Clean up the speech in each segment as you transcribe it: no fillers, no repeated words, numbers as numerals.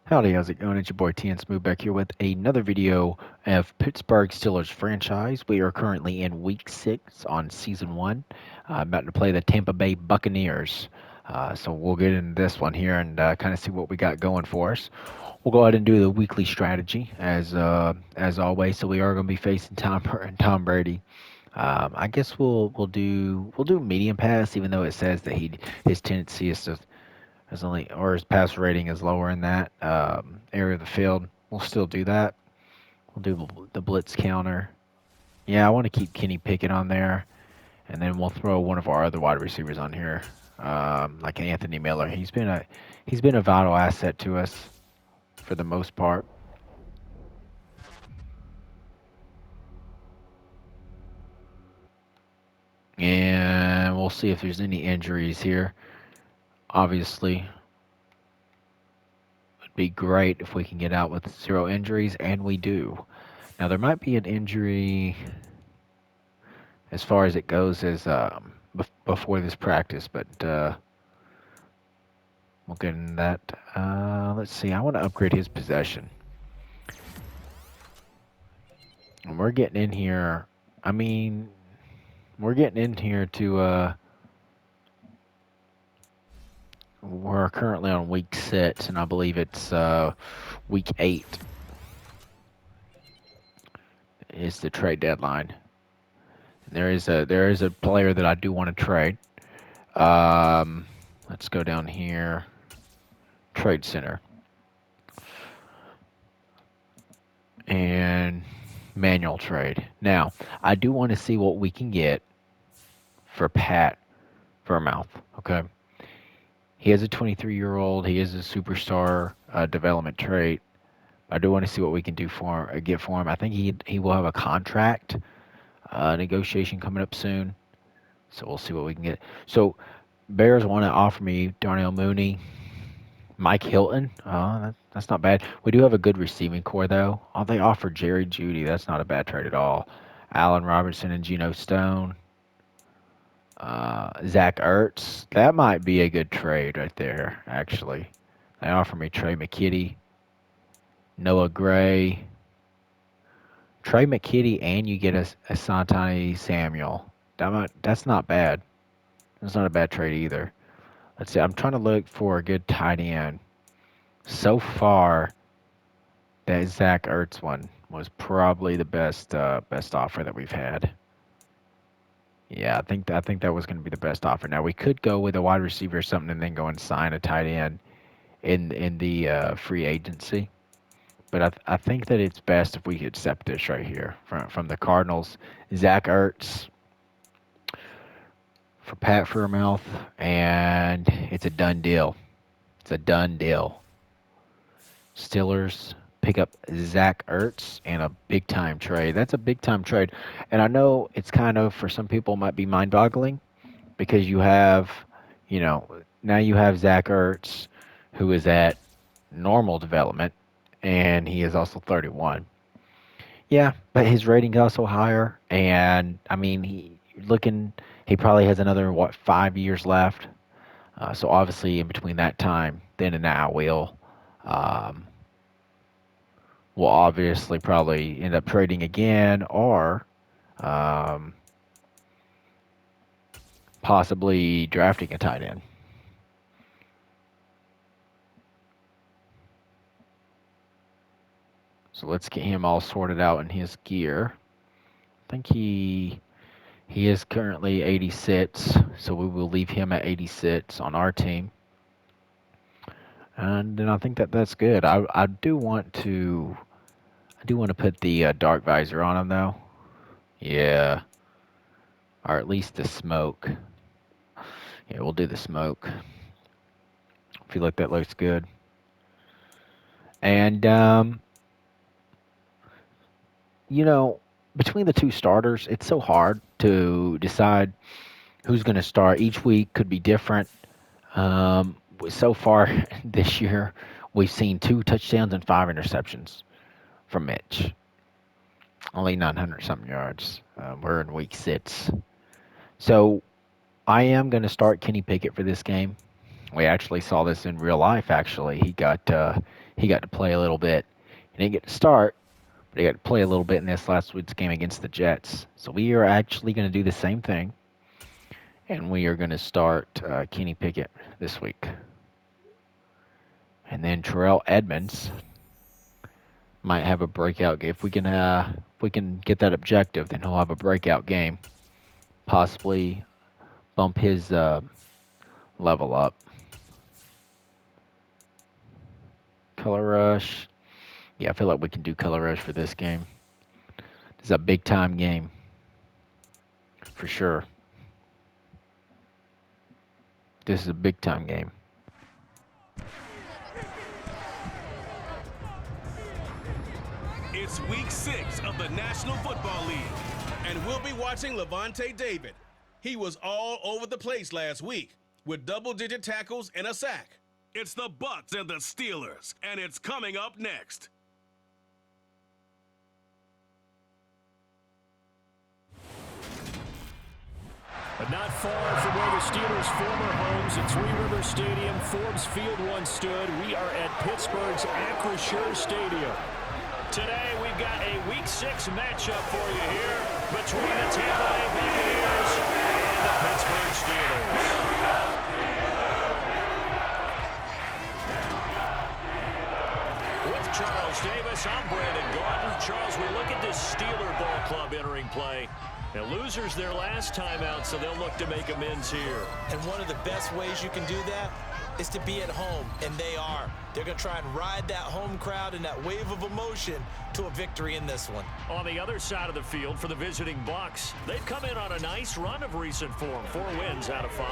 Howdy, how's it going? It's your boy T and Smooth back here with another video of Pittsburgh Steelers franchise. We are currently in week 6 on season 1, about to play the Tampa Bay Buccaneers. So we'll get into this one here and kind of see what we got going for us. We'll go ahead and do the weekly strategy as always. So we are going to be facing Tom Brady. I guess we'll do medium pass, even though it says that his tendency is to is only or his pass rating is lower in that area of the field. We'll still do that. We'll do the blitz counter. Yeah, I want to keep Kenny Pickett on there, and then we'll throw one of our other wide receivers on here, like Anthony Miller. He's been a vital asset to us for the most part. And we'll see if there's any injuries here. Obviously, it'd be great if we can get out with 0 injuries, and we do. Now there might be an injury as far as it goes as before this practice, but we'll get into that. Let's see. I want to upgrade his possession, and we're getting in here. I mean, we're getting in here to. We're currently on week 6, and I believe it's week 8 is the trade deadline. And there is a player that I do want to trade. Let's go down here. Trade center. And manual trade. Now, I do want to see what we can get for Pat Vermouth. Okay, he is a 23-year-old. He is a superstar development trait. I do want to see what we can do for him, get for him. I think he will have a contract negotiation coming up soon, so we'll see what we can get. So Bears want to offer me Darnell Mooney, Mike Hilton. That's not bad. We do have a good receiving core, though. Oh, they offer Jerry Judy. That's not a bad trade at all. Allen Robinson and Geno Stone. Zach Ertz. That might be a good trade right there, actually. They offer me Trey McKitty, Noah Gray, Trey McKitty, and you get a Santani Samuel. That's not bad. That's not a bad trade either. Let's see. I'm trying to look for a good tight end. So far, that Zach Ertz one was probably the best offer that we've had. Yeah, I think that was going to be the best offer. Now we could go with a wide receiver or something, and then go and sign a tight end in the free agency. But I think that it's best if we accept this right here from the Cardinals. Zach Ertz for Pat Fairmouth, and it's a done deal. It's a done deal. Steelers pick up Zach Ertz and a big time trade. That's a big time trade. And I know it's kind of, for some people, might be mind boggling because you have, you know, now you have Zach Ertz, who is at normal development, and he is also 31. Yeah, but his rating is also higher. And I mean, he probably has another, what, 5 years left. So obviously, in between that time, then and now, um, we'll obviously probably end up trading again, or um, possibly drafting a tight end. So let's get him all sorted out in his gear. I think he is currently 86, so we will leave him at 86 on our team. And then I think that that's good. I do want to put the dark visor on him though. Yeah, or at least the smoke. Yeah, we'll do the smoke. I feel like that looks good. And you know, between the two starters, it's so hard to decide who's going to start. Each week could be different. So far this year, we've seen 2 touchdowns and 5 interceptions from Mitch. Only 900 something yards. We're in week 6. So I am going to start Kenny Pickett for this game. We actually saw this in real life. Actually, he got to play a little bit. He didn't get to start, but he got to play a little bit in this last week's game against the Jets. So we are actually going to do the same thing, and we are going to start Kenny Pickett this week. And then Terrell Edmonds might have a breakout game. If we can get that objective, then he'll have a breakout game. Possibly bump his level up. Color Rush. Yeah, I feel like we can do Color Rush for this game. This is a big time game. For sure. This is a big time game. It's week 6 of the National Football League, and we'll be watching Levante David. He was all over the place last week with double-digit tackles and a sack. It's the Bucs and the Steelers, and it's coming up next. But not far from where the Steelers' former homes at Three River Stadium, Forbes Field once stood. We are at Pittsburgh's Acrisure Stadium. Today, we've got a Week 6 matchup for you here between the Tampa Bay Buccaneers and the Pittsburgh Steelers. With Charles Davis, I'm Brandon Gordon. Charles, we look at this Steeler ball club entering play. Now, losers their last time out, so they'll look to make amends here. And one of the best ways you can do that is to be at home, and they are. They're going to try and ride that home crowd and that wave of emotion to a victory in this one. On the other side of the field for the visiting Bucs, they've come in on a nice run of recent form, 4 wins out of 5.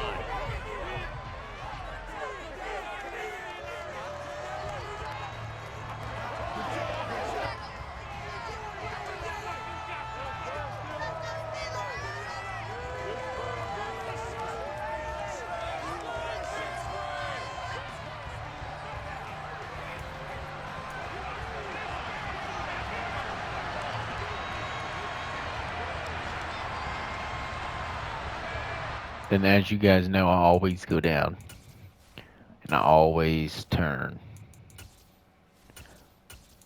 Then, as you guys know, I always go down, and I always turn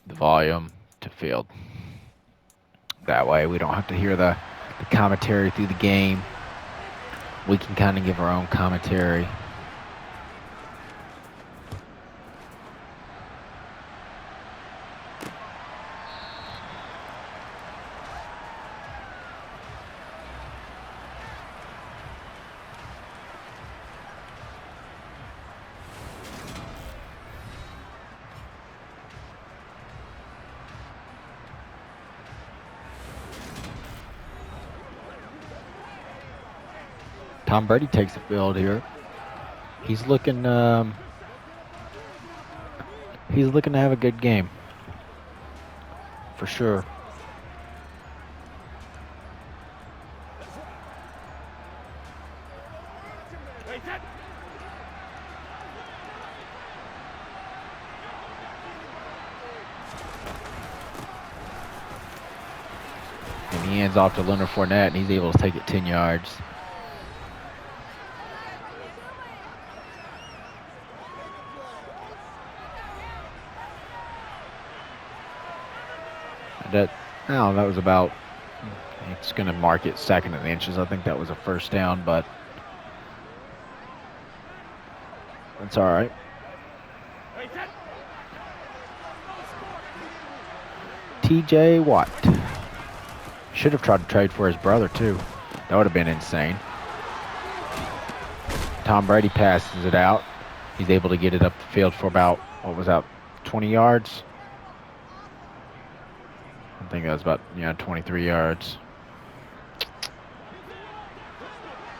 the volume to field. That way we don't have to hear the commentary through the game. We can kind of give our own commentary. Tom Brady takes the field here. He's looking to have a good game. For sure. And he hands off to Leonard Fournette, and he's able to take it 10 yards. That was about, it's going to mark it 2nd and inches. I think that was a first down, but that's all right. TJ Watt. Should have tried to trade for his brother, too. That would have been insane. Tom Brady passes it out. He's able to get it up the field for about, 20 yards? I think that was about 23 yards.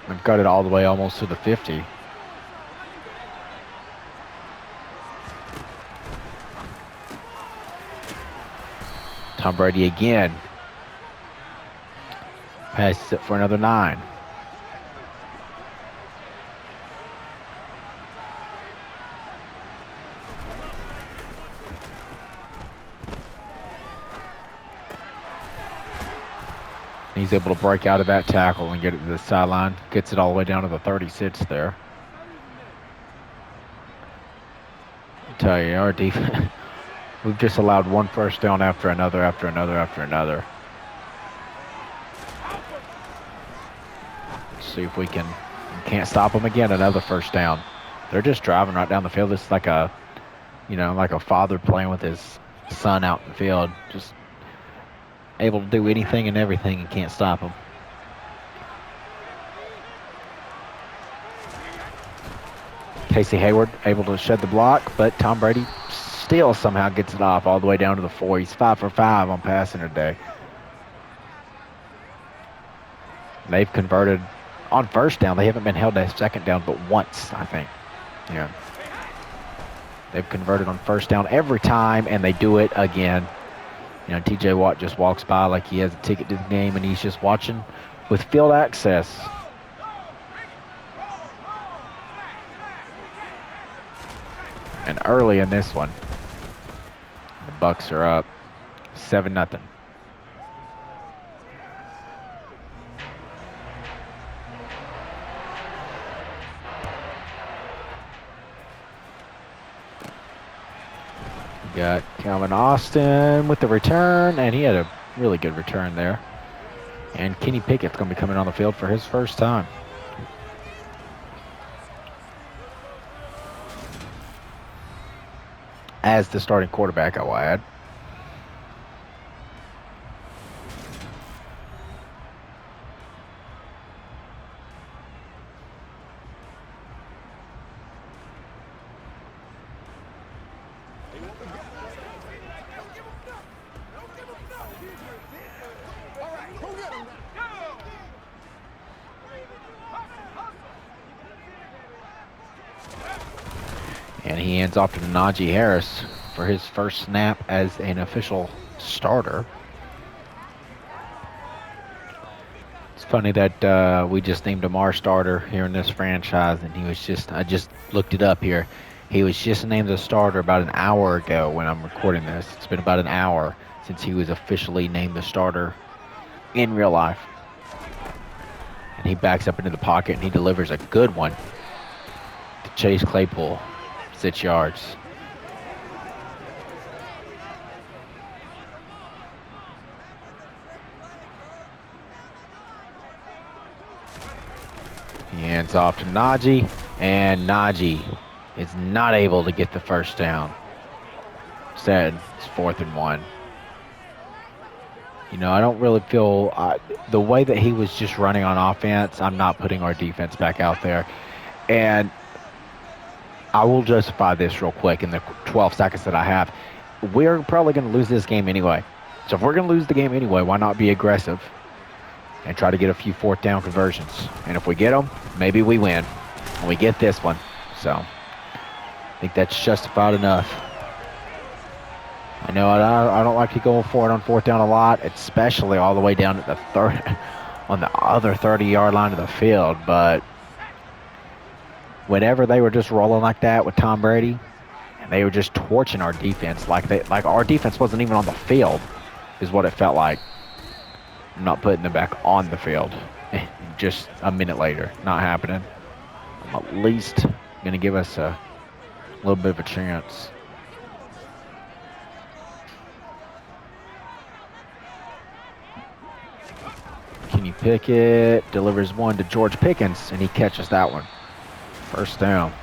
I've got it all the way almost to the 50. Tom Brady again. Passes it for another 9. He's able to break out of that tackle and get it to the sideline. Gets it all the way down to the 30, sits there. I tell you, our We've just allowed one first down after another, after another, after another. Let's see if we can't stop them again. Another first down. They're just driving right down the field. It's like a, like a father playing with his son out in the field. Just able to do anything and everything and can't stop them. Casey Hayward able to shed the block, but Tom Brady still somehow gets it off all the way down to the 4. He's 5 for 5 on passing today. They've converted on first down. They haven't been held at second down but once, I think. Yeah. They've converted on first down every time, and they do it again. TJ Watt just walks by like he has a ticket to the game, and he's just watching with field access. And early in this one, the Bucs are up 7-0. Got Calvin Austin with the return, and he had a really good return there. And Kenny Pickett's going to be coming on the field for his first time. As the starting quarterback, I will add. And he hands off to Najee Harris for his first snap as an official starter. It's funny that we just named him our starter here in this franchise, and I just looked it up here. He was just named a starter about an hour ago when I'm recording this. It's been about an hour since he was officially named the starter in real life. And he backs up into the pocket, and he delivers a good one to Chase Claypool. 6 yards. He hands off to Najee, and Najee is not able to get the first down. Instead, it's 4th and 1. I don't really feel the way that he was just running on offense, I'm not putting our defense back out there. And I will justify this real quick in the 12 seconds that I have. We're probably going to lose this game anyway. So if we're going to lose the game anyway, why not be aggressive and try to get a few 4th down conversions? And if we get them, maybe we win. And we get this one. So I think that's justified enough. I know I don't like to go for it on 4th down a lot, especially all the way down at the on the other 30-yard line of the field. But whenever they were just rolling like that with Tom Brady, and they were just torching our defense, like our defense wasn't even on the field, is what it felt like. I'm not putting them back on the field. Just a minute later, not happening. I'm at least going to give us a little bit of a chance. Kenny Pickett delivers one to George Pickens, and he catches that one. First down.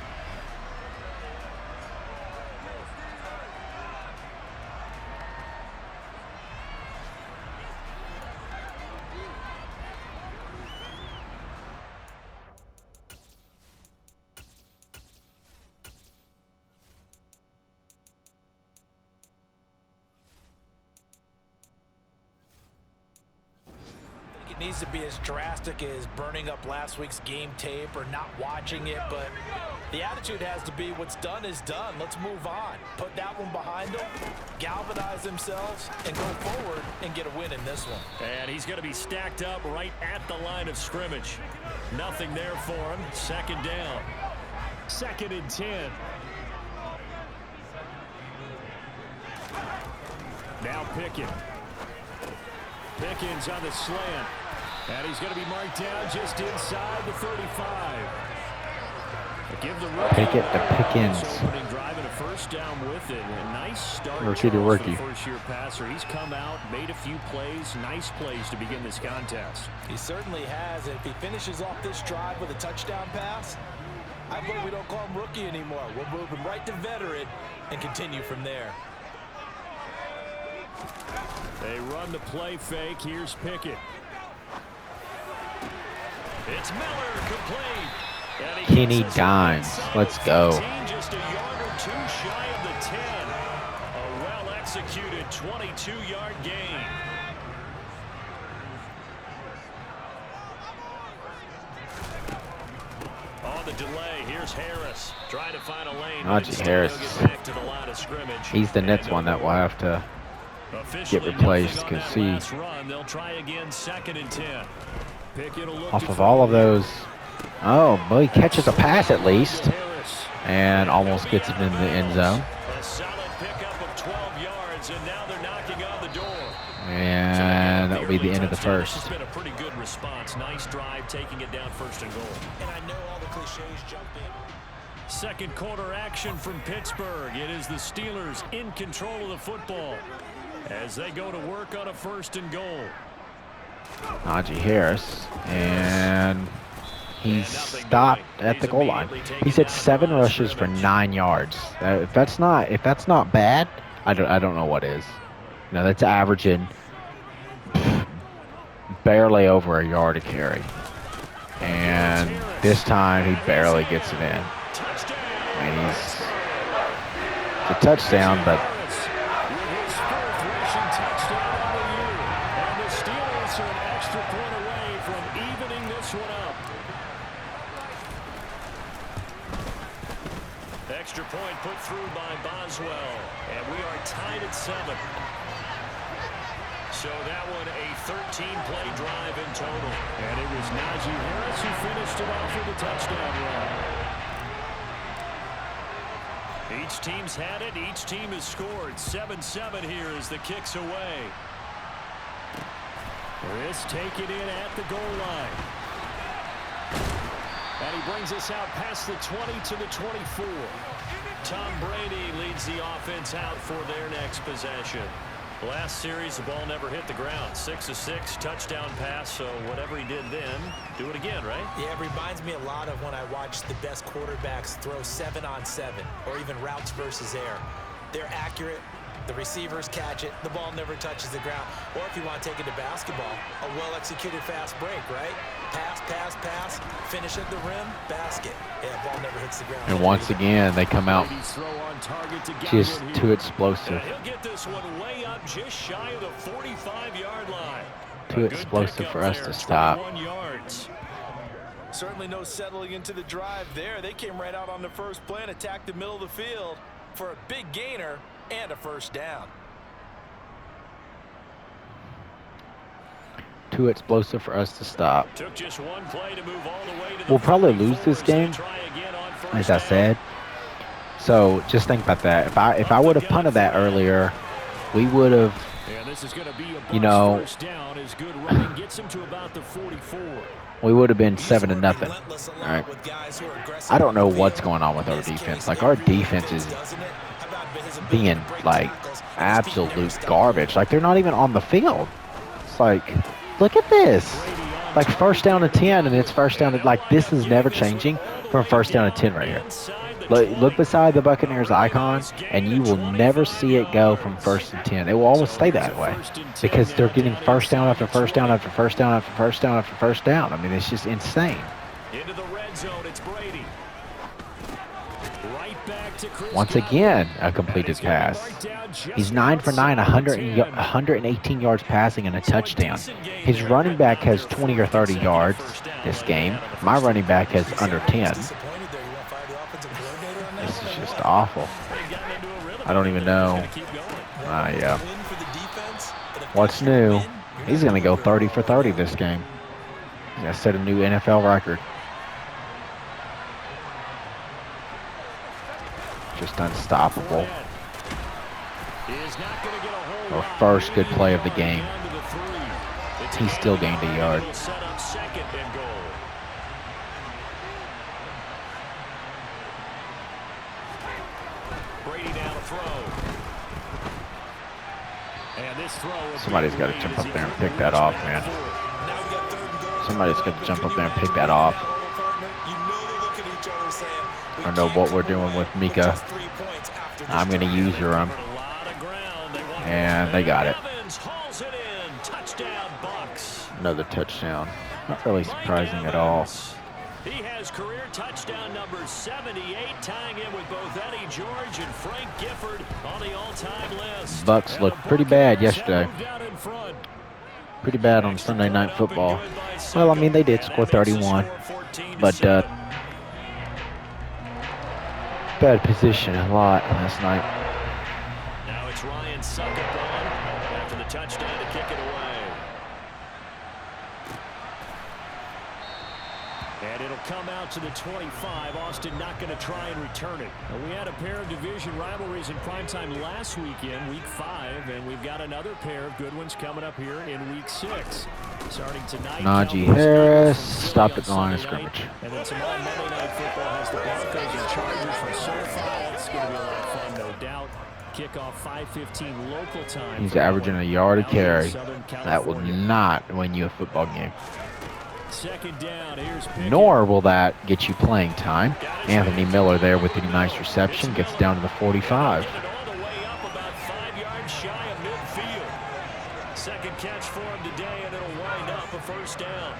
Needs to be as drastic as burning up last week's game tape or not watching it, but the attitude has to be what's done is done. Let's move on. Put that one behind them, galvanize themselves, and go forward and get a win in this one. And he's going to be stacked up right at the line of scrimmage. Nothing there for him. 2nd down. 2nd and 10. Now Pickett. Pickens on the slant. And he's going to be marked down just inside the 35. Give the rookie Pickett to Pickens. opening drive and a first down with it. A nice start, Rookie to Charles, for the rookie. first-year passer. He's come out, made a few plays, nice plays to begin this contest. He certainly has. And if he finishes off this drive with a touchdown pass, I vote we don't call him rookie anymore. We'll move him right to veteran and continue from there. They run the play fake. Here's Pickett. It's Miller, complete. And he Kenny gets us Dines. inside Let's the go. 15, just a yard or two shy of the 10. A well-executed 22-yard gain. On the delay, here's Harris. Trying to find a lane. Najee Harris. Back to the line of scrimmage. He's the next one that will have to get replaced because see, They'll try again, 2nd and 10. off of all of those. Oh, well, he catches a pass at least and almost gets it in the end zone. A solid pickup of 12 yards, and now they're knocking on the door. And that will be the end of the This first. has been a pretty good response. Nice drive, taking it down 1st and goal. And I know all the cliches jump in. Second quarter action from Pittsburgh. It is the Steelers in control of the football as they go to work on a 1st and goal. Najee Harris, and he's stopped at the goal line. He's had 7 rushes for 9 yards. If that's not bad, I don't know what is. You know, that's averaging barely over a yard a carry. And this time he barely gets it in. And he's a touchdown, but Extra point put through by Boswell, and we are tied at 7. So that one a 13-play drive in total. And it was Najee Harris who finished it off with a touchdown run. Each team's had it. Each team has scored. 7-7 here as the kick's away. Chris taking it at the goal line. And he brings us out past the 20 to the 24. Tom Brady leads the offense out for their next possession. Last series, the ball never hit the ground. 6 of 6, touchdown pass. So whatever he did then, do it again, right? Yeah, it reminds me a lot of when I watch the best quarterbacks throw 7-on-7 or even routes versus air. They're accurate. The receivers catch it. The ball never touches the ground. Or if you want to take it to basketball, a well-executed fast break, right? Pass, pass, pass. Finish at the rim. Basket. Yeah, ball never hits the ground. and once again they come out just too explosive. He'll get this one way up just shy of the 45-yard line. Too explosive for us to stop. 21 yards. Certainly no settling into the drive there. They came right out on the first play and attacked the middle of the field for a big gainer and a first down. Too explosive for us to stop. Took just one play to move all the way to the We'll probably 44 lose this as they game, try again on first as I down. said. So just think about that. If I would have punted that earlier, we would have, Yeah, this is gonna be a you Bucs know, first down as good running gets him to about the 44. we would have been 7-0. All right. I don't know what's going on with our defense. Like, our defense is being like absolute garbage. Like, they're not even on the field. It's like, look at this. Like, 1st down and 10, and it's 1st down. Like, this is never changing from 1st down and 10 right here. Look beside the Buccaneers icon, and you will never see it go from 1st and 10. It will always stay that way because they're getting 1st down after 1st down after 1st down after 1st down after 1st down. I mean, it's just insane. Into the red zone, it's Brady. Right back to Chris Once Godwin. again, a completed pass. He's 9 for 9, 118 yards passing and a touchdown. His running back has 20 or 30 yards this game. My running back has under 10. This is just awful. I don't even know. Yeah. What's new? He's going to go 30 for 30 this game. He's going to set a new NFL record. Just unstoppable. Our first good play of the game. He still gained a yard. Brady now to throw. And this throw. Somebody's got to jump up there and pick that off, man. Somebody's got to jump up there and pick that off. I don't know what we're doing with Mika. I'm going to use your and they got it. Another touchdown. Not really surprising at all. He has career touchdown number 78, tying in with both Eddie George and Frank Gifford on the all-time list. Bucks looked pretty bad yesterday. Pretty bad on Sunday Night Football. Well, I mean, they did score 31, but bad position a lot last night. Now it's Ryan Suckup on after the touchdown to kick it away. And it'll come out to the 25. Austin not going to try and return it. We had a pair of division rivalries in primetime last weekend, week 5, and we've got another pair of good ones coming up here in week 6. Starting tonight, Najee Harris stopped at the line of scrimmage. And then tomorrow Monday Night Football has the Broncos and Chargers from SoFi. That's going to be a lot of fun, no doubt. Kickoff 5:15 local time. He's averaging a yard a carry. That will not win you a football game. Second down, here's Pickett. Nor will that get you playing time. Anthony Miller there with a nice reception. Gets down to the 45. All the way up about 5 yards shy of midfield. Second catch for him today, and it'll wind up a first down.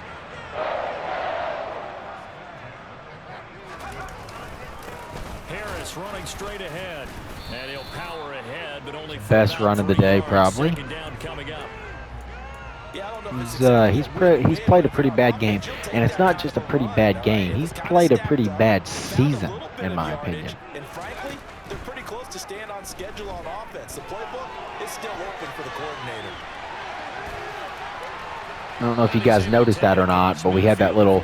Harris running straight ahead. And he'll power ahead, but only Best run of the day, probably. Second down coming up. He's played a pretty bad game, and it's not just a pretty bad game. He's played a pretty bad season, in my opinion. And frankly, they're pretty close to staying on schedule on offense. The playbook is still open for the coordinator. I don't know if you guys noticed that or not, but we had that little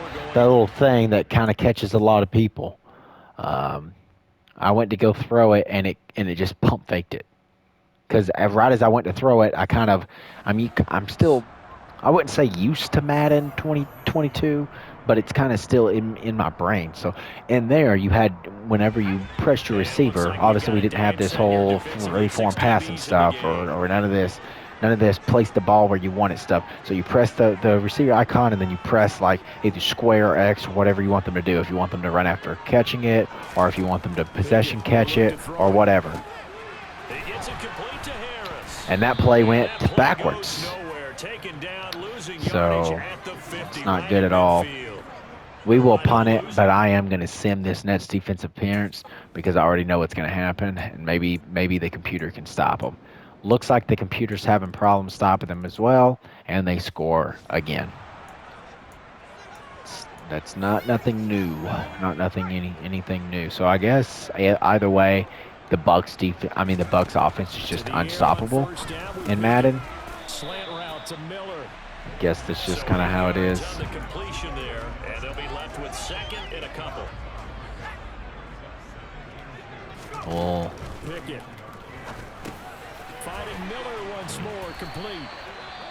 thing that kind of catches a lot of people. I went to go throw it, and it just pump faked it. Because right as I went to throw it, I'm still, I wouldn't say used to Madden 2022, but it's kind of still in my brain. So in there, you had, whenever you pressed your receiver, obviously we didn't have this whole reform passing stuff or none of this. None of this place the ball where you want it stuff. So you press the receiver icon, and then you press like either square or X or whatever you want them to do. If you want them to run after catching it, or if you want them to possession catch it, or whatever. And that play went backwards. So it's not good at all. We will punt it, but I am going to sim this Nets defensive appearance because I already know what's going to happen, and maybe the computer can stop them. Looks like the computer's having problems stopping them as well, and they score again. That's nothing new, anything new. So I guess either way, the Bucks offense is just unstoppable in Madden. I guess that's just kind of how it is. Well, finding Miller once more, complete.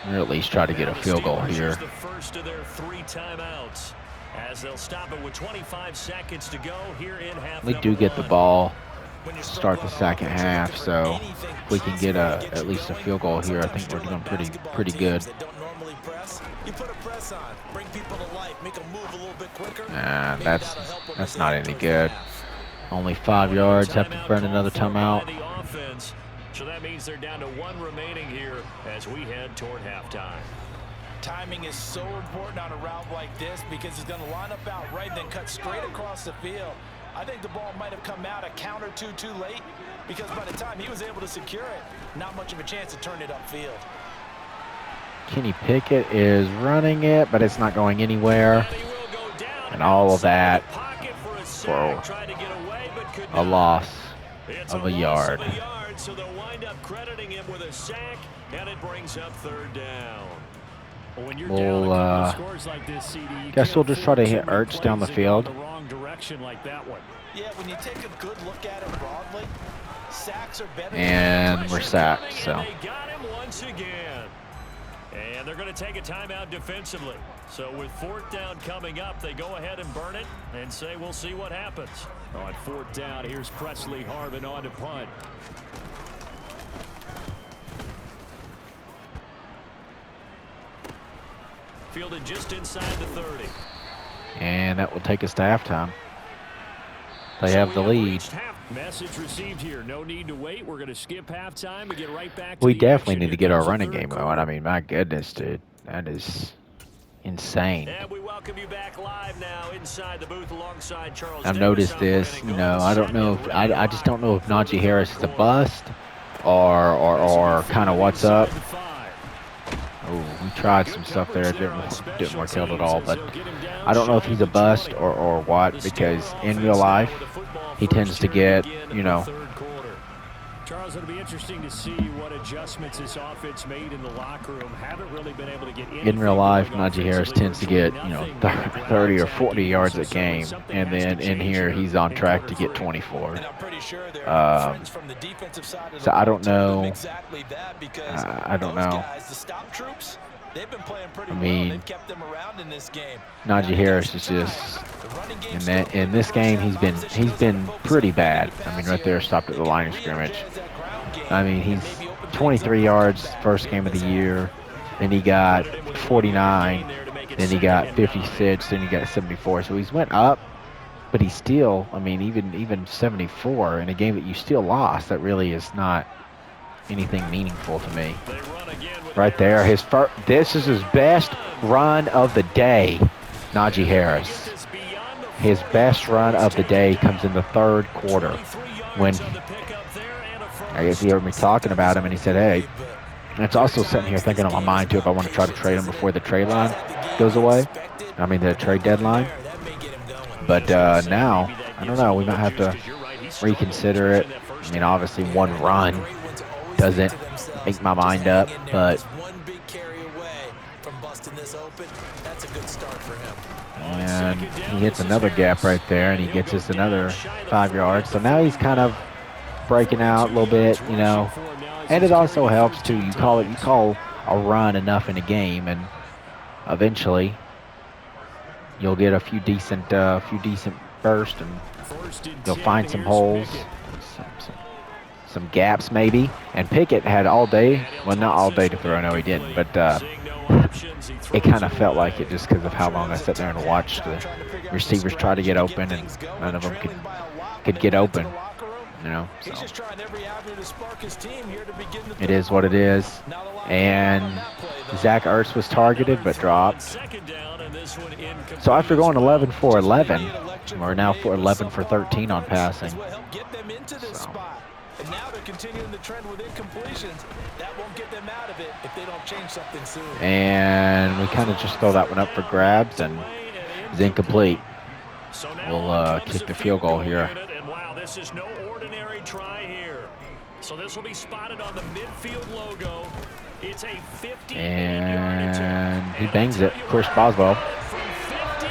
Or at least try to get a field goal here. The first of their 3 timeouts, as they'll stop it with 25 seconds to go here in half. We do get the ball to start the second half, so if we can get at least a field goal here, I think we're doing pretty good. Nah, that's not any good. Only 5 yards. Have to burn another timeout. So that means they're down to 1 remaining here as we head toward halftime. Timing is so important on a route like this because he's going to line up out right, then cut straight across the field. I think the ball might have come out a count or two too late because by the time he was able to secure it, not much of a chance to turn it upfield. Kenny Pickett is running it, but it's not going anywhere. And all of that for a loss of a yard. So they'll wind up crediting him with a sack, and it brings up 3rd down. When you're down a couple of scores like this, CD, guess we'll just try to hit Ertz down the field. The wrong direction like that one. Yeah, when you take a good look at it broadly, sacks are better. And we're sacked, so. They got him once again. And they're going to take a timeout defensively. So with 4th down coming up, they go ahead and burn it and say we'll see what happens. On 4th down, here's Presley Harvin on to punt. Fielded just inside the 30. And that will take us to halftime. They have the lead. Message received here. No need to wait. We're going to skip halftime and get right back to We the definitely action. need to Here get our comes the running third game quarter. going. I mean, my goodness, dude. That is insane. And we welcome you back live now inside the booth alongside Charles I've Davis, noticed this, operating you on know, the I don't second know if, ready I just don't know if line. Najee Harris is a bust or kind of what's up. Inside the 5. Oh, we tried some stuff there. It didn't work out at all. But I don't know if he's a bust or what, because in real life, he tends to get, you know. Charles, it'll be interesting to see what adjustments this offense made in the locker room. Haven't really been able to get In real life, Najee Harris tends to get, you know, 30 or 40 yards a game, and then in here he's on track to get 24. So I don't know. I don't know. I mean, Najee Harris is just in this game he's been pretty bad. I mean, right there, stopped at the line of scrimmage. I mean, he's 23 yards first game of the year, then he got 49, then he got 56, then he got 74. So he's went up, but he's still, I mean, even 74 in a game that you still lost, that really is not anything meaningful to me. Right there, this is his best run of the day, Najee Harris. His best run of the day comes in the third quarter when, I guess he heard me talking about him, and he said, hey, and it's also sitting here thinking on my mind, too, if I want to try to trade him before the trade line goes away. I mean, the trade deadline. But now, I don't know, we might have to reconsider it. I mean, obviously, one run doesn't make my mind up, but and he hits another gap right there, and he gets us another 5 yards. So now he's kind of breaking out a little bit, you know. And it also helps too. You call a run enough in a game, and eventually you'll get a few decent bursts, and you'll find some holes, some gaps maybe. And Pickett had all day, well, not all day to throw. No, he didn't, but it kind of felt like it just because of how long I sat there and watched the receivers try to get open, and none of them could get open. You know, so it is what it is. And Zach Ertz was targeted but dropped. So after going 11 for 11, we're now for 11 for 13 on passing. So. And now they're continuing the trend with incompletions. That won't get them out of it if they don't change something soon. And we kind of just throw that one up for grabs, and it's incomplete. We'll kick the field goal here. And wow, this is no ordinary try here. So this will be spotted on the midfield logo. It's a 50. And he bangs it. Of course, Boswell. From 58,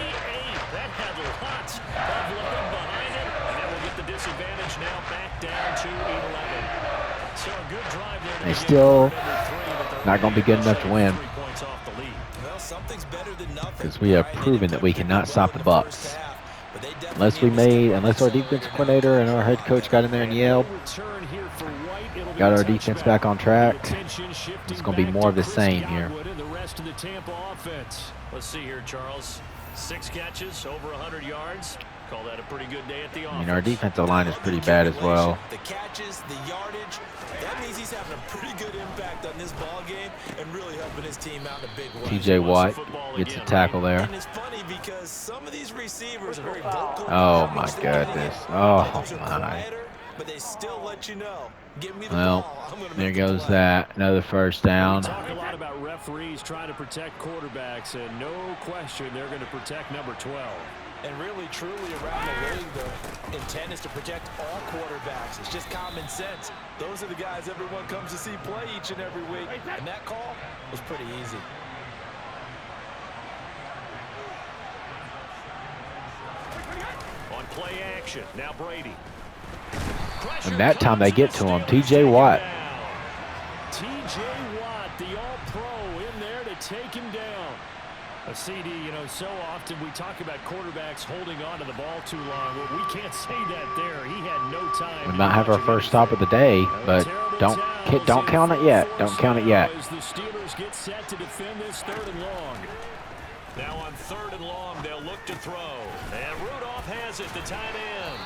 that had lots of looking behind it, and that will get the disadvantage now back down to 11. So a good drive there. They still not going to be good enough to win, because we have proven that we cannot stop the Bucs. Unless our defensive coordinator and our head coach got in there and yelled, got our defense back on track, it's going to be more of the same here. Let's see here, Charles. 6 catches, over 100 yards. Call that a pretty good day at the office. I mean, our defensive line is pretty bad as well. The catches, the yardage, that means he's having a pretty good impact on this ball game and really helping his team out in a big way. TJ Watt gets a tackle there. And it's funny because some of these receivers are very vocal. Oh my goodness. Oh my. But they still let you know. Give me the Well, ball. there goes that. Another first down. We talk a lot about referees trying to protect quarterbacks, and no question they're going to protect number 12. And really, truly, around the league, the intent is to protect all quarterbacks. It's just common sense. Those are the guys everyone comes to see play each and every week. And that call was pretty easy. On play action, now Brady. And that time they get to him. TJ Watt T.J. Watt, the All-Pro, in there to take him down. A CD, you know, so often we talk about quarterbacks holding on to the ball too long. Well, we can't say that there. He had no time. We might have our first stop of the day, but don't count it yet. Don't count it yet. As the Steelers get set to defend this 3rd and long. Now on 3rd and long, they'll look to throw. And Rudolph has it, the tight end.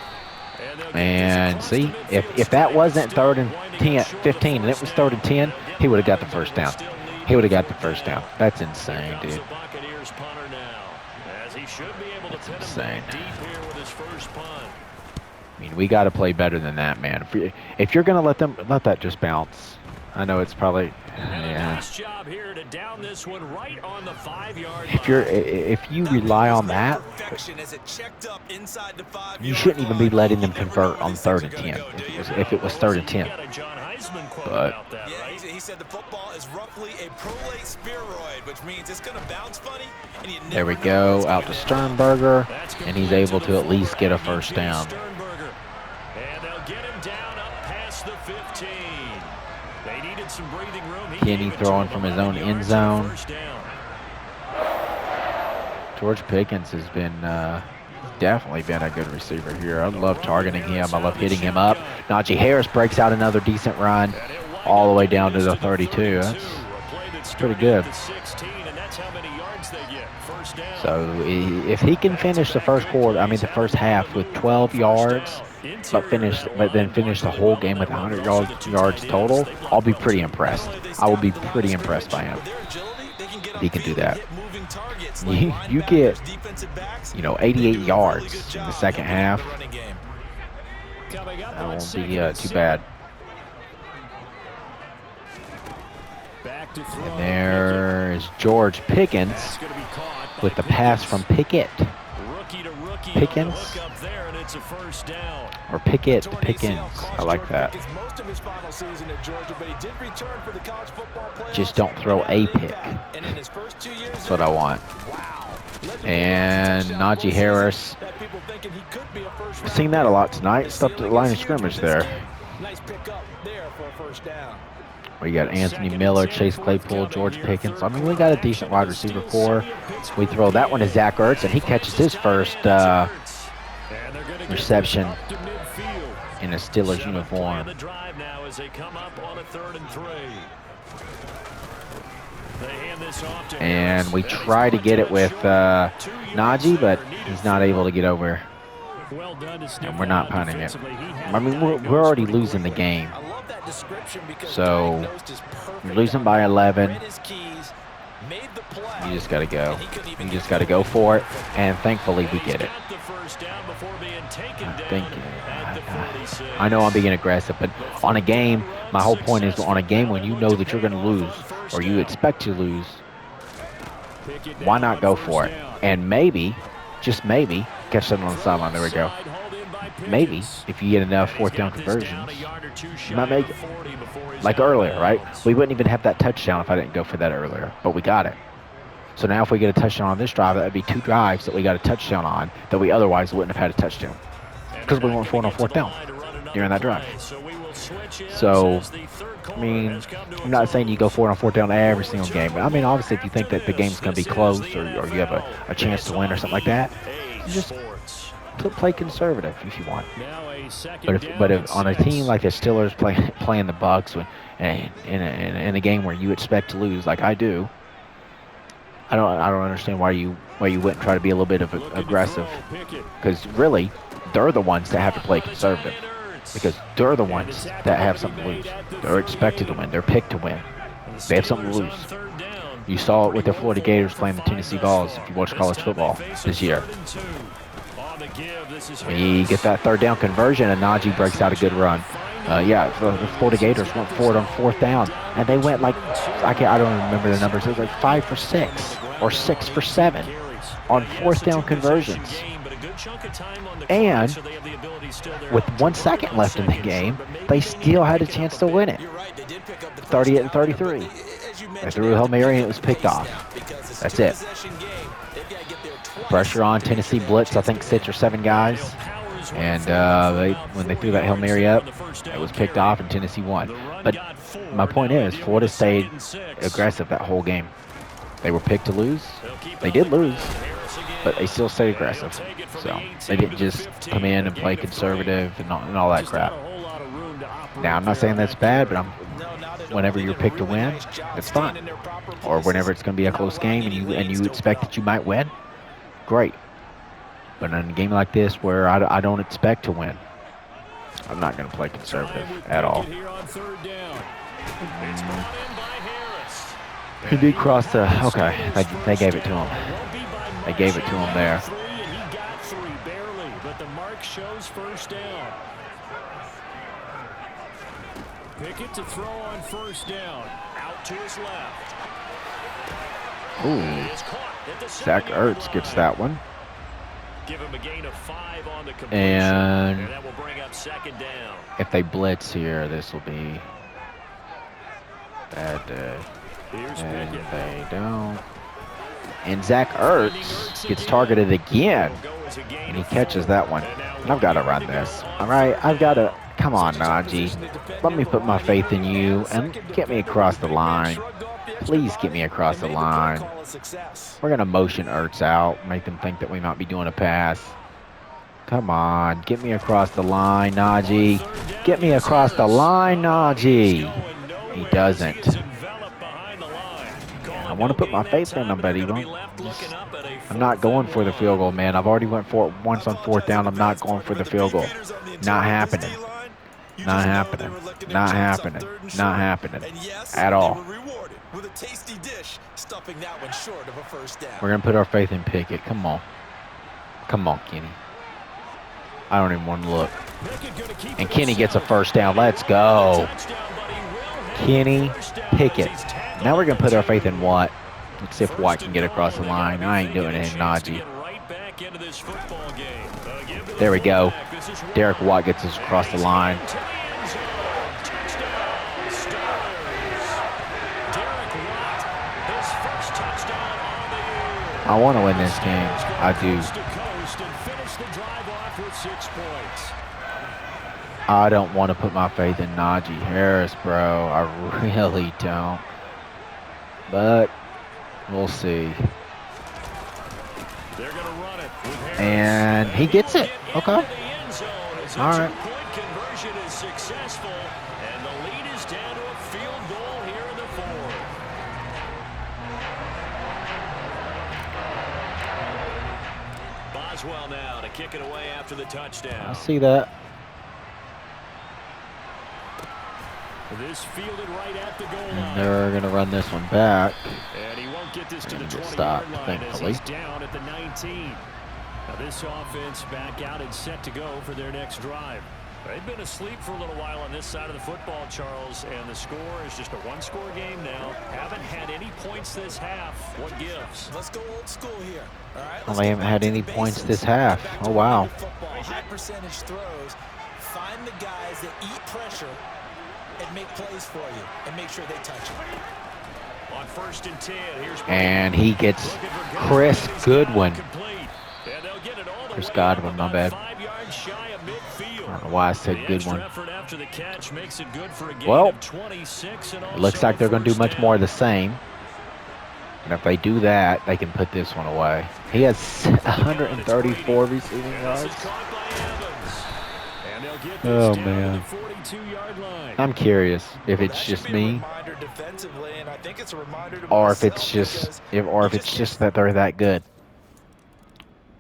And see, if that wasn't 3rd and 10, 15, and it was 3rd and 10, he would have got the first down. He would have got the first down. That's insane, dude. That's insane. I mean, we got to play better than that, man. If you're gonna let that just bounce. I know it's probably, yeah. If you rely on that, you shouldn't even be letting them convert on 3rd and 10. If it was 3rd and 10. But he said the football is roughly a prolate spheroid, which means it's going to bounce funny. And there we go, out to Sternberger, and he's able to at least get a first down. And they'll get him down up past the 15. They needed some breathing room. Kenny throwing from his own end zone. George Pickens has been definitely been a good receiver here. I love targeting him. I love hitting him up. Najee Harris breaks out another decent run all the way down to the 32. That's pretty good. So if he can finish the first quarter, I mean the first half with 12 yards, but then finish the whole game with 100 yards total, I'll be pretty impressed. I will be pretty impressed by him. He can do that. You get, 88 yards in the second half. That won't be too bad. And there's George Pickens with the pass from Pickett. Pickens? Or Pickett to Pickens. I like that. Just don't throw a pick. That's what I want. And Najee Harris. I've seen that a lot tonight. Stuff to the line of scrimmage there. We got Anthony Miller, Chase Claypool, George Pickens. I mean, we got a decent wide receiver core. We throw that one to Zach Ertz, and he catches his first reception in a Steelers uniform. And we try to get it with Najee, but he's not able to get over. And we're not punting it. I mean, we're already losing the game. So you're losing by 11. You just got to go. You just got to go for it. And thankfully, we get it. I know I'm being aggressive, but on a game, my whole point is on a game when you know that you're going to lose or you expect to lose, why not go for it? And maybe, just maybe, catch something on the sideline. There we go. Maybe, if you get enough 4th down conversions, you might make it. Like earlier, right? We wouldn't even have that touchdown if I didn't go for that earlier, but we got it. So now if we get a touchdown on this drive, that would be 2 drives that we got a touchdown on that we otherwise wouldn't have had a touchdown. Because we went for it on 4th down during that drive. So, I mean, I'm not saying you go for it on 4th down every single game. But I mean, obviously, if you think that the game's going to be close or you have a chance to win or something like that, you just play conservative if you want. But if on a team like the Steelers playing the Bucks in a game where you expect to lose, like I do, I don't understand why you wouldn't try to be a little bit of aggressive. Because really, they're the ones that have to play conservative. Because they're the ones that have something to lose. They're expected to win. They're picked to win. They have something to lose. You saw it with the Florida Gators playing the Tennessee Vols if you watch college football this year. We get that 3rd down conversion, and Najee breaks out a good run. The Florida Gators went for it on 4th down, and they went like, I don't even remember the numbers. It was like 5 for 6 or 6 for 7 on 4th down conversions. And with 1 second left in the game, they still had a chance to win it. 38-33. They threw a Hail Mary and it was picked off. That's it. Pressure on Tennessee blitz, I think 6 or 7 guys. And when they threw that Hail Mary up, it was picked off and Tennessee won. But my point is, Florida stayed aggressive that whole game. They were picked to lose. They did lose, but they still stayed aggressive. So they didn't just come in and play conservative and all that crap. Now, I'm not saying that's bad, but whenever you're picked to win, it's fine. Or whenever it's going to be a close game and you expect that you might win, great. But in a game like this where I don't expect to win, I'm not going to play conservative at all. He did cross the... Okay, they gave it to him. They gave it to him there. He got 3 barely, but the mark shows first down. Pickett to throw on first down. Out to his left. Ooh. Zach Ertz gets that one. Give him a gain of 5 on the completion. And that will bring up second down. If they blitz here, this will be bad day. And they don't. And Zach Ertz gets targeted again. And he catches that one. And I've got to run this. All right, I've got to. Come on, Najee. Let me put my faith in you and get me across the line. Please get me across the line. We're going to motion Ertz out, make them think that we might be doing a pass. Come on, get me across the line, Najee. Get me across the line, Najee. He doesn't. I want to put my faith in him, but he won't. I'm not going for the field goal, man. I've already went for it once on 4th down. I'm not going for the field goal. Not happening. Not happening. Not happening. Not happening. At all. We're going to put our faith in Pickett. Come on. Come on, Kenny. I don't even want to look. And Kenny gets a first down. Let's go. Kenny Pickett. Now we're going to put our faith in Watt. Let's see if Watt can get across the line. I ain't doing it in Najee. There we go. Derek Watt gets us across the line. I want to win this game. I do. I don't want to put my faith in Najee Harris, bro. I really don't. But we'll see. And he gets it. Okay. All right. Conversion is successful, and the lead is down to a field goal here in the 4th. Boswell now to kick it away after the touchdown. I see that. This fielded right at the goal line. And they're going to run this one back. And he won't get this to the 20-yard line as he's down at the 19. Now this offense back out and set to go for their next drive. They've been asleep for a little while on this side of the football, Charles, and the score is just a one-score game now. Haven't had any points this half. What gives? Let's go old school here. All right. Well, they haven't had any points this half. Oh, wow. High percentage throws. Find the guys that eat pressure and make plays for you and make sure they touch it. On 1st and 10, here's and he gets Chris Goodwin. Chris Godwin, my bad. I don't know why I said Goodwin. Well, it looks like they're going to do much more of the same. And if they do that, they can put this one away. He has 134 receiving yards. Oh, man. I'm curious if it's just me, or if it's just that they're that good.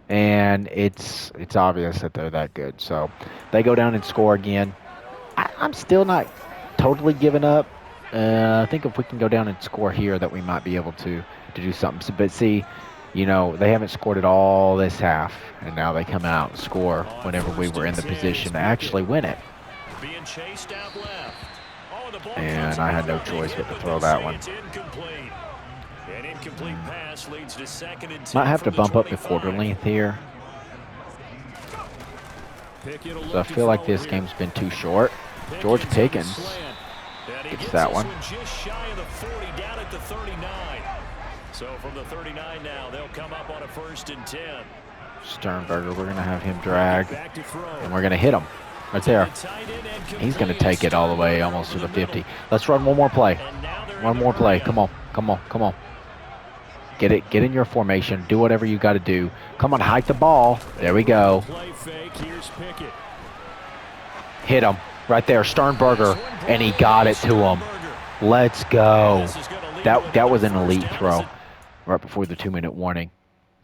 And it's obvious that they're that good. So they go down and score again. I'm still not totally giving up. I think if we can go down and score here, that we might be able to do something. But see, you know, they haven't scored at all this half, and now they come out and score whenever we were in the position to actually win it. And I had no choice but to throw that one. Might have to bump up the quarter length here. So I feel like this game's been too short. George Pickens gets that one. So from the 39 now, they'll come up on a 1st and 10. Sternberger, we're going to have him drag, and we're going to hit him right there. He's going to take it all the way almost to the 50. Let's run one more play. One more play. Come on, come on, come on. Get in your formation. Do whatever you got to do. Come on, hike the ball. There we go. Hit him right there, Sternberger, and he got it to him. Let's go. That was an elite throw right before the 2-minute warning.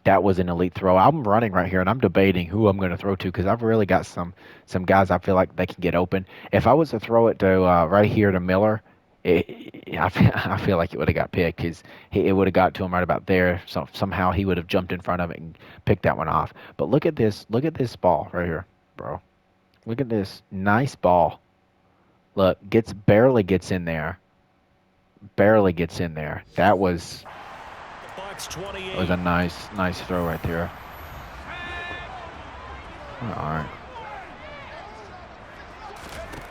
That was an elite throw. I'm running right here, and I'm debating who I'm going to throw to because I've really got some guys I feel like they can get open. If I was to throw it to right here to Miller, I feel like it would have got picked because it would have got to him right about there. So somehow he would have jumped in front of it and picked that one off. But look at this. Look at this ball right here, bro. Look at this nice ball. Look, barely gets in there. Barely gets in there. That was a nice throw right there. All right.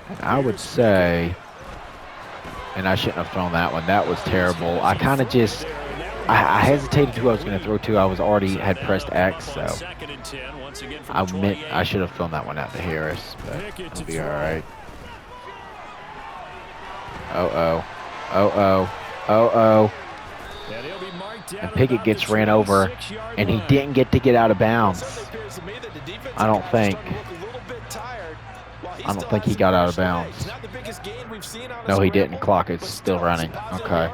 And I would say, and I shouldn't have thrown that one. That was terrible. I kind of just, I hesitated who I was going to throw to. I was already had pressed X, so I should have thrown that one out to Harris, but it'll be all right. Uh-oh. And Pickett gets ran over, and he didn't get out of bounds. I don't think he got out of bounds. No, he didn't. Clock is still running. Okay.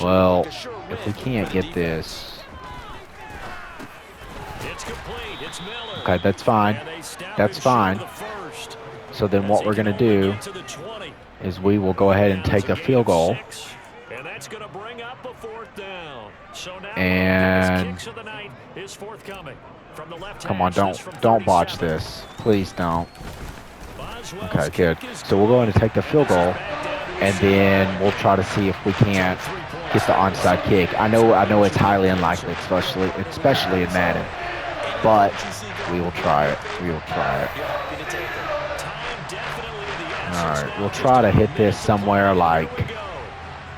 Well, if we can't get this. Okay, that's fine. That's fine. So then what we're going to do is we will go ahead and take a field goal. And that's going to bring up a fourth down. So now and kicks of the night is forthcoming from the left. Come on, don't botch this. Please don't. Okay, good. So we'll go ahead and take the field goal, and then we'll try to see if we can't get the onside kick. I know it's highly unlikely, especially in Madden, but we will try it. We will try it. All right, we'll try to hit this somewhere like,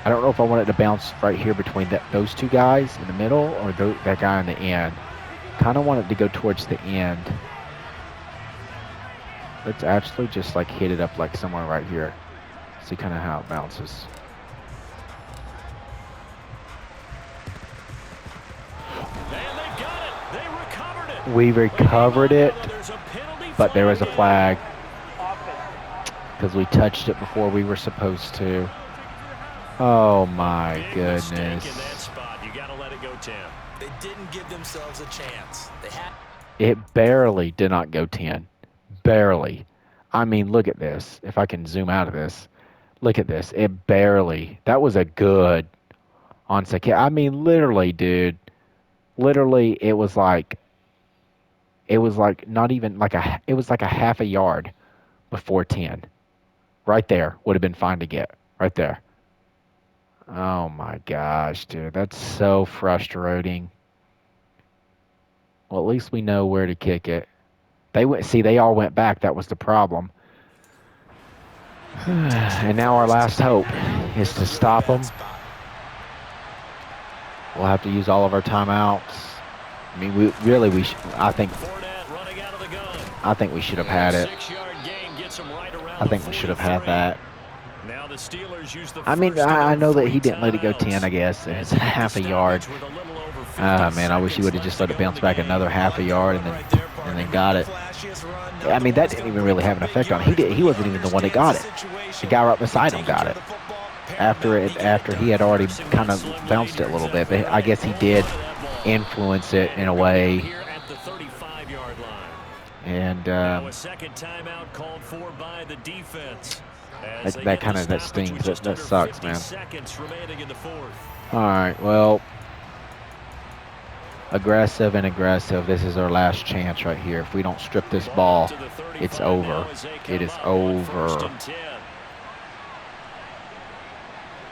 I don't know if I want it to bounce right here between those two guys in the middle or that guy in the end. Kind of want it to go towards the end. Let's actually just like hit it up like somewhere right here. See kind of how it bounces. And they got it. They recovered it. We recovered it, but there was a flag because we touched it before we were supposed to. Oh my goodness. You got to let it go 10. They didn't give themselves a chance. It barely did not go 10. Barely. I mean, look at this. If I can zoom out of this, look at this. It barely. That was a good onside kick. I mean, literally, dude. Literally, it was like not even like it was like a half a yard before 10. Right there would have been fine to get. Right there. Oh my gosh, dude. That's so frustrating. Well, at least we know where to kick it. They all went back. That was the problem. And now our last hope is to stop them. We'll have to use all of our timeouts. I mean, I think we should have had it. I think we should have had that. I mean, I know that he didn't let it go 10, I guess. It's half a yard. Man, I wish he would have just let it bounce back another half a yard and then got it. I mean, that didn't even really have an effect on it. He wasn't even the one that got it. The guy right beside him got it. After he had already kind of bounced it a little bit. But I guess he did influence it in a way. And a second timeout called for by the defense. that stings. That sucks, man. All right, well, aggressive. This is our last chance right here. If we don't strip this ball, it's over. It is over.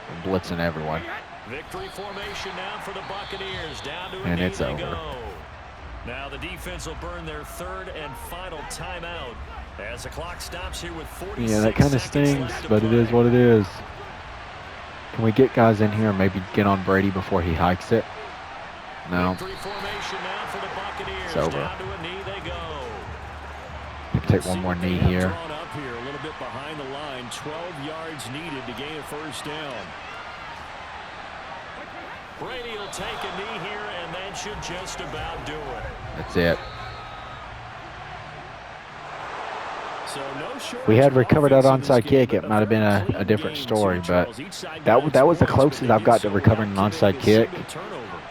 We're blitzing everyone. Victory formation now for the Buccaneers. Down to and it's over. Go. Now the defense will burn their third and final timeout as the clock stops here with 46 Yeah, that kind of stings, but it is what it is. Can we get guys in here and maybe get on Brady before he hikes it? No. It's over. Down to a knee they go. Take one more knee here. Drawn up here a little bit behind the line. 12 yards needed to gain a first down. Brady will take a knee here, and that should just about do it. That's it. So no We had recovered that onside kick. It might have been a different story, but that was the closest I've got to recovering an onside kick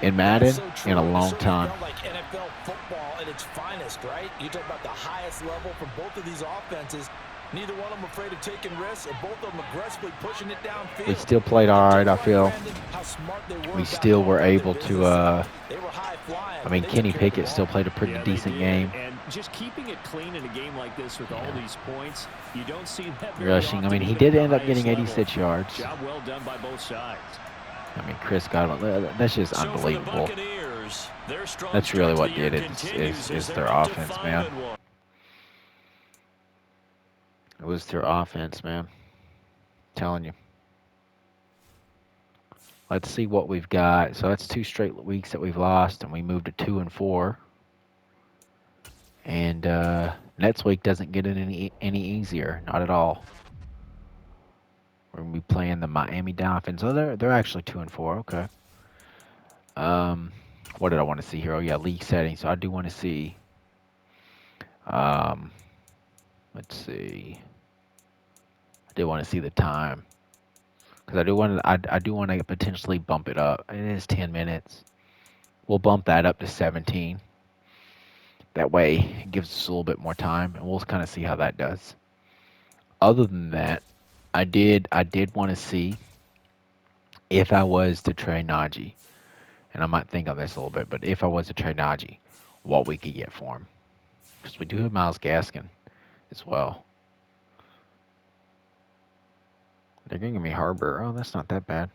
in Madden in a long time. Like NFL football at its finest, right? You talk about the highest level from both of these offenses. Neither one of them afraid of taking risks, and both of them aggressively pushing it downfield. We still played all right, I feel. We still were able to, I mean, Kenny Pickett still played a pretty decent game. And just keeping it clean in a game like this with all these points, you don't see that rushing. I mean, he did end up getting 86 yards. Job well done by both sides. I mean, Chris Godwin, that's just unbelievable. That's really what did it, is their offense, man. It was their offense, man. I'm telling you. Let's see what we've got. So that's 2 straight weeks that we've lost, and we moved to 2-4. And next week doesn't get it any easier, not at all. We're gonna be playing the Miami Dolphins. Oh, they're actually 2-4. Okay. What did I want to see here? Oh yeah, league settings. So I do want to see. Let's see. I do want to see the time, because I do want to potentially bump it up. It is 10 minutes. We'll bump that up to 17. That way, it gives us a little bit more time, and we'll kind of see how that does. Other than that, I did want to see if I was to trade Najee, and I might think on this a little bit, but if I was to trade Najee, what we could get for him, because we do have Myles Gaskin as well. They're going to give me Harbor. Oh, that's not that bad.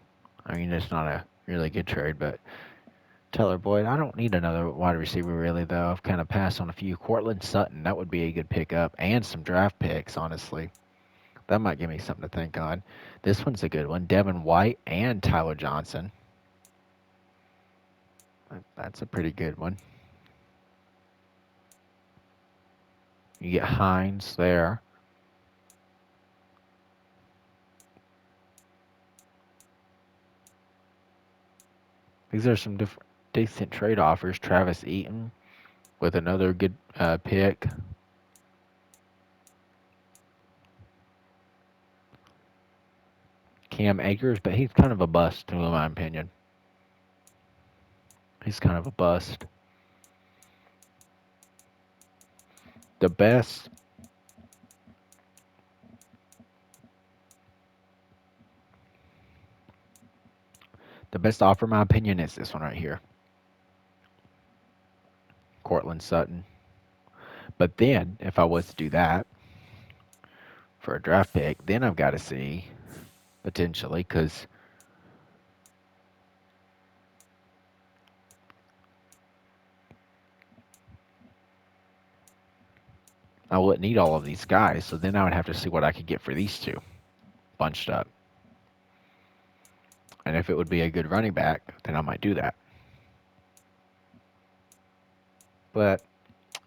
I mean, it's not a really good trade, but Tyler Boyd, I don't need another wide receiver really, though. I've kind of passed on a few. Cortland Sutton, that would be a good pickup, and some draft picks, honestly. That might give me something to think on. This one's a good one. Devin White and Tyler Johnson. That's a pretty good one. You get Hines there. These are some decent trade offers. Travis Eaton with another good pick. Cam Akers, but he's kind of a bust, in my opinion. He's kind of a bust. The best offer, in my opinion, is this one right here. Cortland Sutton. But then, if I was to do that for a draft pick, then I've got to see, potentially, because I wouldn't need all of these guys, so then I would have to see what I could get for these two bunched up. And if it would be a good running back, then I might do that. But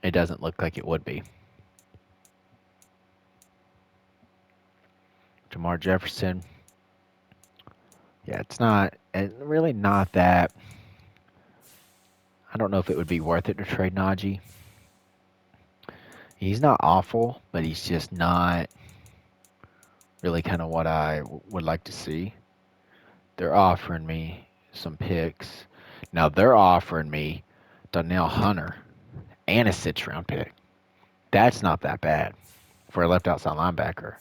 it doesn't look like it would be. Jamar Jefferson. Yeah, it's really not that. I don't know if it would be worth it to trade Najee. He's not awful, but he's just not really kind of what I would like to see. They're offering me some picks. Now they're offering me Donnell Hunter and a 6th-round pick. That's not that bad for a left outside linebacker.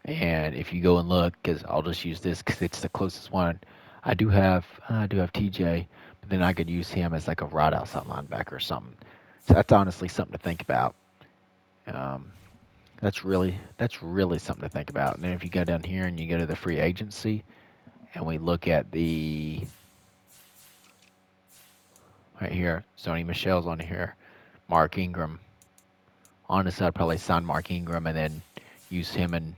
And if you go and look, because I'll just use this because it's the closest one. I do have TJ, but then I could use him as like a right outside linebacker or something. So that's honestly something to think about. That's really something to think about. And then if you go down here and you go to the free agency, and we look at the right here, Sony Michel's on here, Mark Ingram. Honestly, I'd probably sign Mark Ingram and then use him and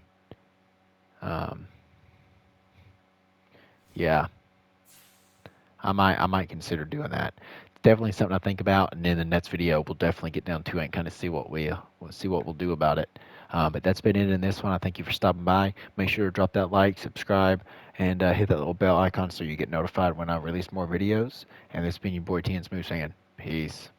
yeah, I might consider doing that. definitely something to think about. And in the next video, we'll definitely get down to it and kind of see what we'll see what we'll do about it. But that's been it in this one. I thank you for stopping by. Make sure to drop that like, subscribe, and hit that little bell icon so you get notified when I release more videos. And this has been your boy T and Smooth saying peace.